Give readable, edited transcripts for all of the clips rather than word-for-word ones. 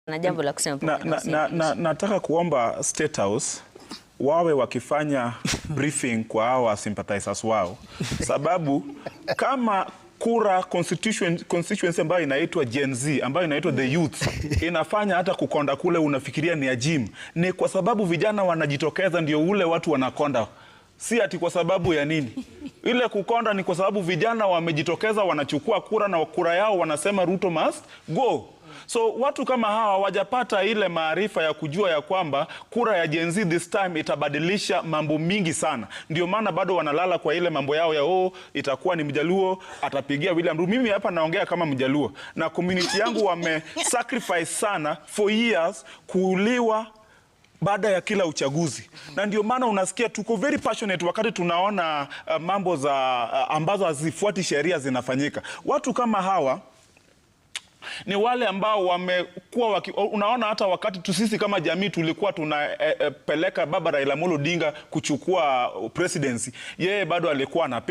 Na jambo la kusema nataka kuomba State House wawe wakifanya briefing kwa hawa sympathizers wao, sababu kama kura constituency ambayo inaitwa Gen Z, ambayo inaitwa the youth, inafanya hata kukonda kule unafikiria ni ajim, ni kwa sababu vijana wanajitokeza ndio ule watu wanakonda, si ati kwa sababu ya nini. Ile kukonda ni kwa sababu vijana wamejitokeza, wanachukua kura na kura yao wanasema Ruto must go. So watu kama hawa wajapata ile maarifa ya kujua ya kwamba kura ya Gen Z this time itabadilisha mambo mingi sana. Ndio maana bado wanalala kwa ile mambo yao ya itakuwa ni Mjaluo atapigia William Ruto. Mimi hapa naongea kama Mjaluo na community yangu wame sacrifice sana for years kuuliwa baada ya kila uchaguzi. Na ndio maana unasikia tuko very passionate wakati tunaona mambo za ambazo hazifuati sheria zinafanyika. Watu kama hawa ni wale ambao wamekuwa unaona hata wakati sisi kama jamii tulikuwa tunapeleka baba Raila Amolo Odinga kuchukua presidency, yeye bado alikuwa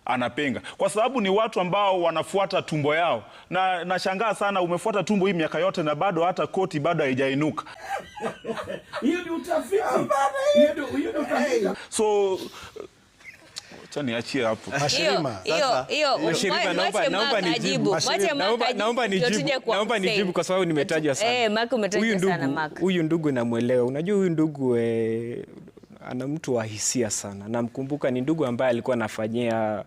anapinga kwa sababu ni watu ambao wanafuata tumbo yao. Na nashangaa sana umefuata tumbo hii miaka yote na bado hata koti bado haijainuka. Hiyo ni utafiti. Hiyo ni utafiti. So niachie hapo. Naomba nijibu kwa sababu nimetajwa sana. Huyu ndugu namuelewa. Unajua huyu ndugu ana mtu wa hisia sana. Namkumbuka ni ndugu ambaye alikuwa anafanyia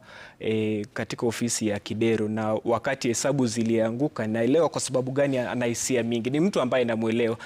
katika ofisi ya Kidero, na wakati hesabu zilianguka naelewa kwa sababu gani ana hisia mingi. Ni mtu ambaye namuelewa.